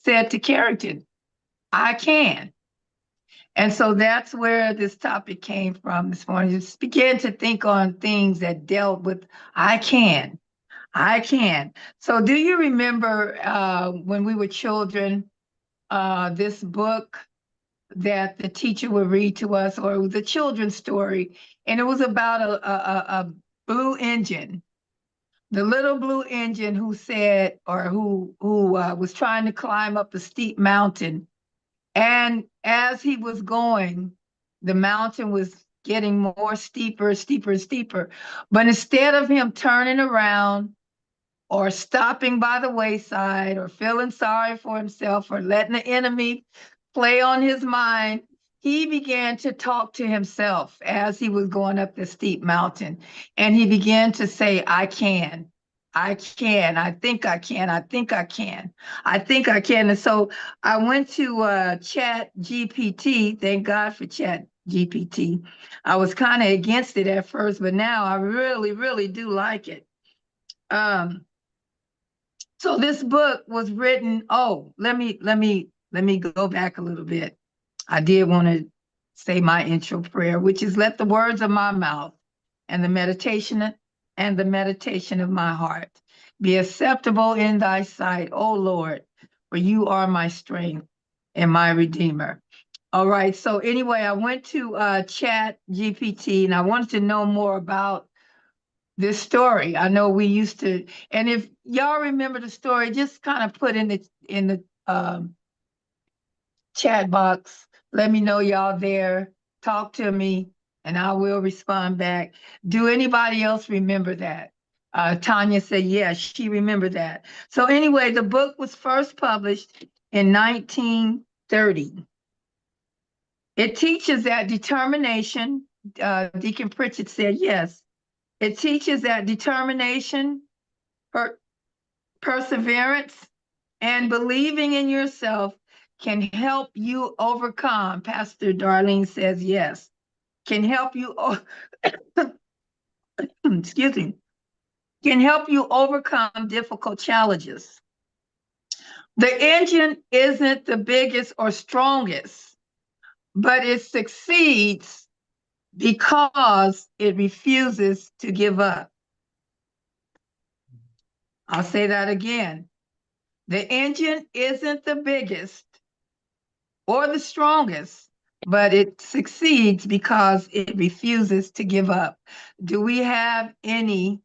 said to Carrington, I can. And so that's where this topic came from this morning. Just begin to think on things that dealt with, I can, I can. So do you remember when we were children, this book that the teacher would read to us, or it was a children's story, and it was about a blue engine, the little blue engine who said, or who was trying to climb up a steep mountain, and as he was going, the mountain was getting more steeper, steeper, steeper. But instead of him turning around or stopping by the wayside or feeling sorry for himself or letting the enemy play on his mind, he began to talk to himself as he was going up the steep mountain. And he began to say, I can. I can. I think I can. I think I can. I think I can. And so I went to Chat GPT. Thank God for Chat GPT. I was kind of against it at first, but now I really, really do like it. So this book was written. Oh, let me go back a little bit. I did want to say my intro prayer, which is, let the words of my mouth and the meditation of my heart be acceptable in thy sight, O Lord, for you are my strength and my redeemer. All right. So anyway, I went to Chat GPT and I wanted to know more about this story. I know we used to, and if y'all remember the story, just kind of put in the chat box. Let me know y'all there. Talk to me, and I will respond back. Do anybody else remember that? Tanya said yes, she remembered that. So anyway, the book was first published in 1930. It teaches that determination. Deacon Pritchett said yes. It teaches that determination, perseverance, and believing in yourself can help you overcome. Pastor Darlene says yes. Can help you, excuse me, can help you overcome difficult challenges. The engine isn't the biggest or strongest, but it succeeds because it refuses to give up. I'll say that again. The engine isn't the biggest or the strongest, but it succeeds because it refuses to give up. Do we have any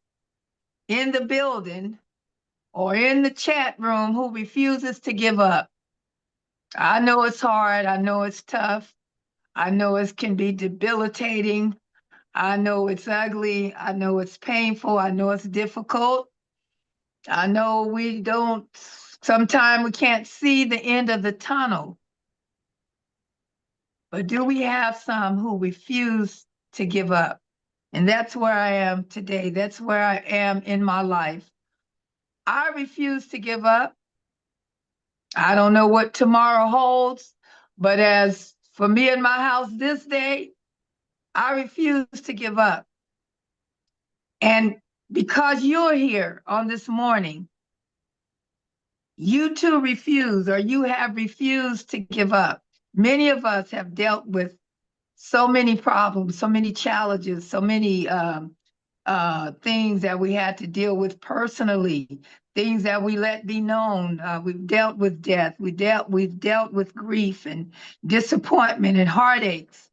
in the building or in the chat room who refuses to give up? I know it's hard. I know it's tough. I know it can be debilitating. I know it's ugly. I know it's painful. I know it's difficult. I know sometimes we can't see the end of the tunnel. But do we have some who refuse to give up? And that's where I am today. That's where I am in my life. I refuse to give up. I don't know what tomorrow holds, but as for me and my house this day, I refuse to give up. And because you're here on this morning, you too refuse, or you have refused to give up. Many of us have dealt with so many problems, so many challenges, so many things that we had to deal with personally, things that we let be known. We've dealt with death. We've dealt with grief and disappointment and heartaches,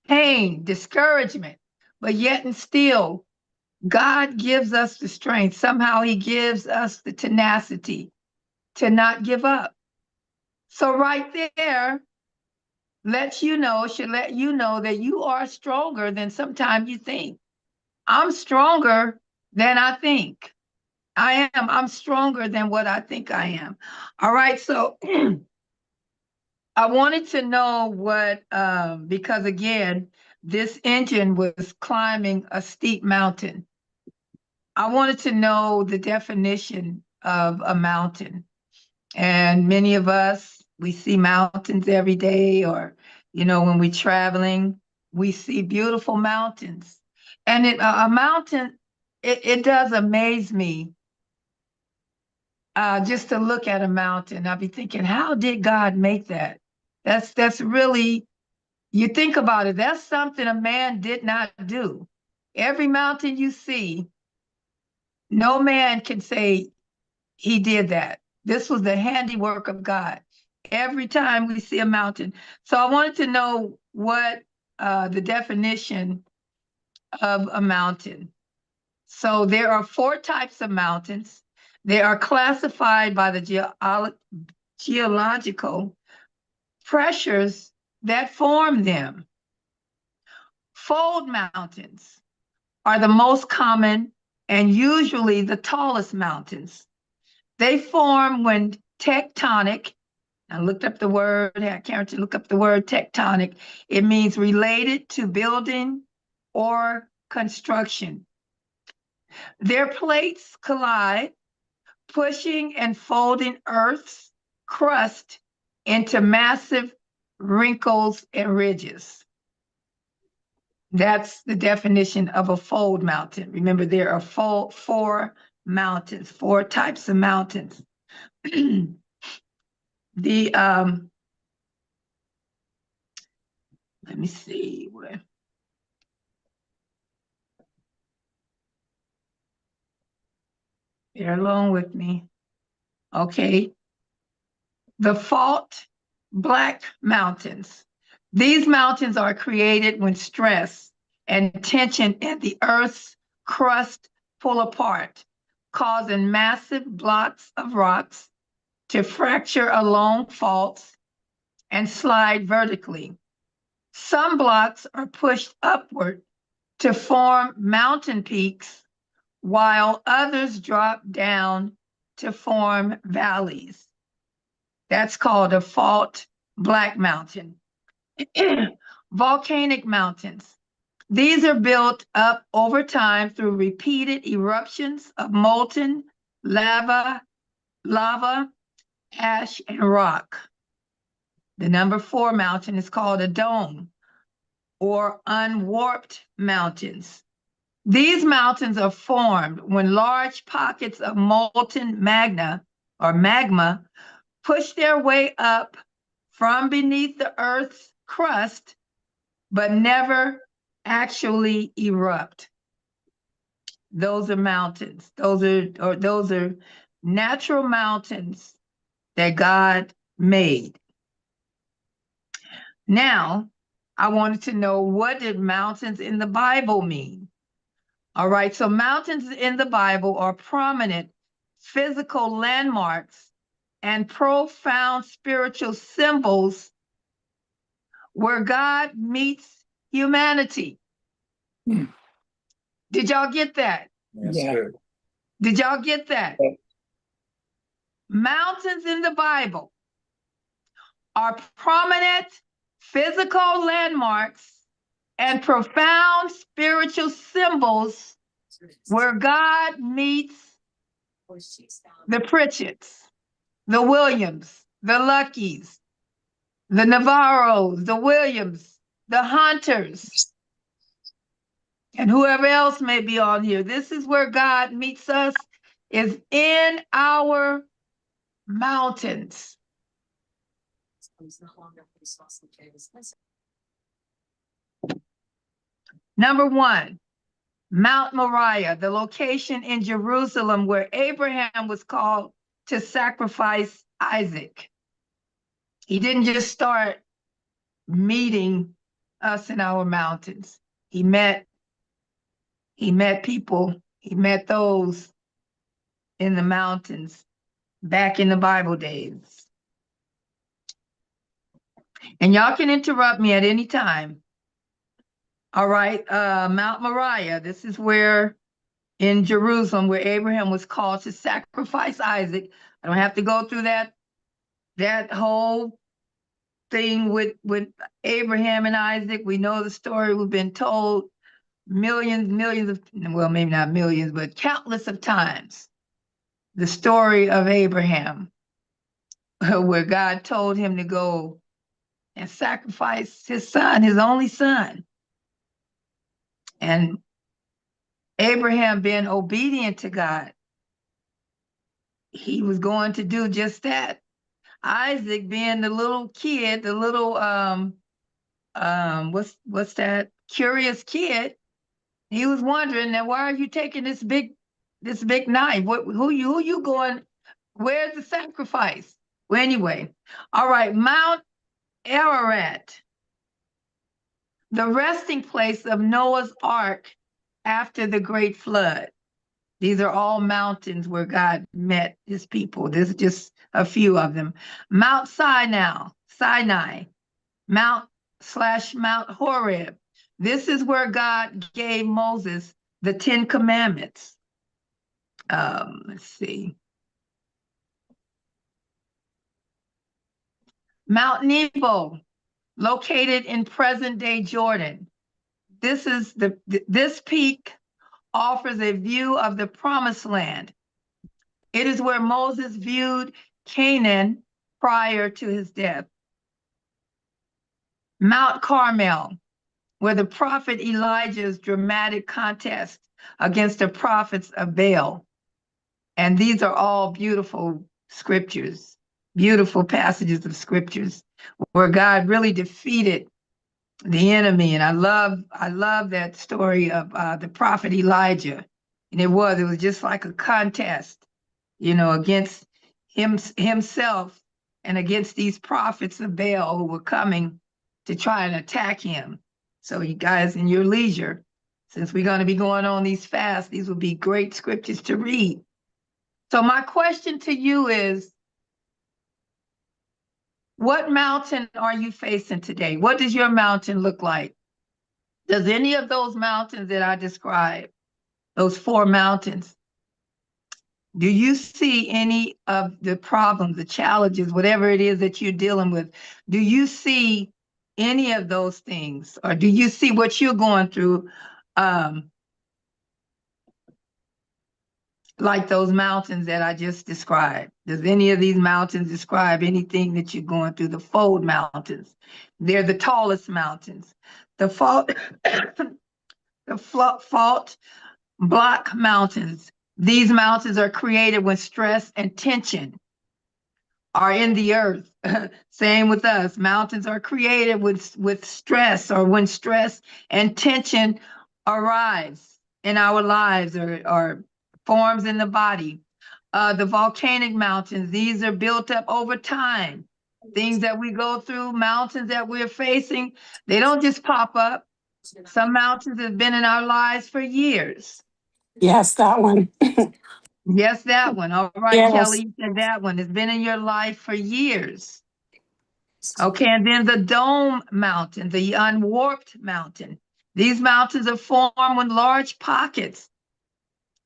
pain, discouragement. But yet and still, God gives us the strength. Somehow he gives us the tenacity to not give up. So right there, should let you know that you are stronger than sometimes you think. I'm stronger than I think I am. I'm stronger than what I think I am. All right. So I wanted to know what, because again, this engine was climbing a steep mountain. I wanted to know the definition of a mountain. And many of us, we see mountains every day, or, when we're traveling, we see beautiful mountains. And a mountain, it does amaze me just to look at a mountain, I'll be thinking, how did God make that? That's really, you think about it, that's something a man did not do. Every mountain you see, no man can say he did that. This was the handiwork of God. Every time we see a mountain. So I wanted to know what the definition of a mountain. So there are 4 types of mountains. They are classified by the geological pressures that form them. Fold mountains are the most common and usually the tallest mountains. They form when tectonic, I looked up the word, I had Karen to look up the word tectonic. It means related to building or construction. Their plates collide, pushing and folding Earth's crust into massive wrinkles and ridges. That's the definition of a fold mountain. Remember, there are 4 mountains, 4 types of mountains. The let me see where. Bear along with me. Okay. The fault black mountains. These mountains are created when stress and tension in the Earth's crust pull apart, causing massive blocks of rocks to fracture along faults and slide vertically. Some blocks are pushed upward to form mountain peaks, while others drop down to form valleys. That's called a fault black mountain. Volcanic mountains. These are built up over time through repeated eruptions of molten lava, ash, and rock. The number 4 mountain is called a dome or unwarped mountains. These mountains are formed when large pockets of molten magma push their way up from beneath the Earth's crust, but never actually erupt. Those are mountains. Those are natural mountains that God made. Now, I wanted to know, what did mountains in the Bible mean? All right, so mountains in the Bible are prominent physical landmarks and profound spiritual symbols where God meets humanity. Did y'all get that? Yes. Did y'all get that? Yeah. Mountains in the Bible are prominent physical landmarks and profound spiritual symbols where God meets the Pritchett's, the Williams, the Luckies, the Navarros, the Williams, the Hunters, and whoever else may be on here. This is where God meets us, is in our mountains. Number 1, Mount Moriah, the location in Jerusalem where Abraham was called to sacrifice Isaac. He didn't just start meeting us in our mountains. He met people, he met those in the mountains back in the Bible days. And y'all can interrupt me at any time. All right, Mount Moriah, this is where in Jerusalem where Abraham was called to sacrifice Isaac. I don't have to go through that whole thing with Abraham and Isaac. We know the story. We've been told millions of, well, maybe not millions, but countless of times, the story of Abraham, where God told him to go and sacrifice his son, his only son. And Abraham being obedient to God, he was going to do just that. Isaac, being the little kid, the little what's that, curious kid, he was wondering, now why are you taking this big knife? Who you going? Where's the sacrifice? Well, anyway, all right, Mount Ararat, the resting place of Noah's Ark after the great flood. These are all mountains where God met his people. There's just a few of them. Mount Sinai, Mount Horeb. This is where God gave Moses the 10 Commandments. Let's see. Mount Nebo, located in present-day Jordan. This peak offers a view of the Promised Land. It is where Moses viewed Canaan prior to his death. Mount Carmel, where the prophet Elijah's dramatic contest against the prophets of Baal. And these are all beautiful scriptures, beautiful passages of scriptures where God really defeated the enemy. And I love that story of the prophet Elijah. And it was just like a contest, against himself and against these prophets of Baal who were coming to try and attack him. So you guys, in your leisure, since we're going to be going on these fasts, these will be great scriptures to read. So my question to you is, what mountain are you facing today? What does your mountain look like? Does any of those mountains that I described, those 4 mountains, do you see any of the problems, the challenges, whatever it is that you're dealing with? Do you see any of those things? Or do you see what you're going through like those mountains that I just described? Does any of these mountains describe anything that you're going through? The fold mountains, they're the tallest mountains. The fault block mountains. These mountains are created when stress and tension are in the earth. Same with us. Mountains are created with stress, or when stress and tension arrives in our lives, or forms in the body. The volcanic mountains, these are built up over time. Things that we go through, mountains that we're facing, they don't just pop up. Some mountains have been in our lives for years. Yes, that one. Yes, that one. All right, Yes. Kelly, you said that one. It's been in your life for years. Okay, and then the dome mountain, the unwarped mountain. These mountains are formed when large pockets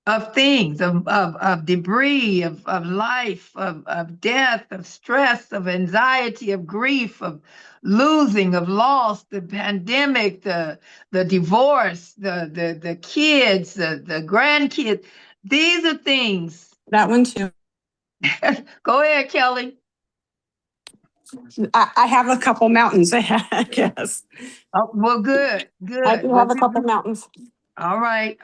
of things, of debris, of life, of death, of stress, of anxiety, of grief, of losing, of loss, the pandemic, the divorce, the kids, the grandkids. These are things. That one too. Go ahead, Kelly. I have a couple mountains, I guess. Oh, well, good. I do have a couple mountains. All right.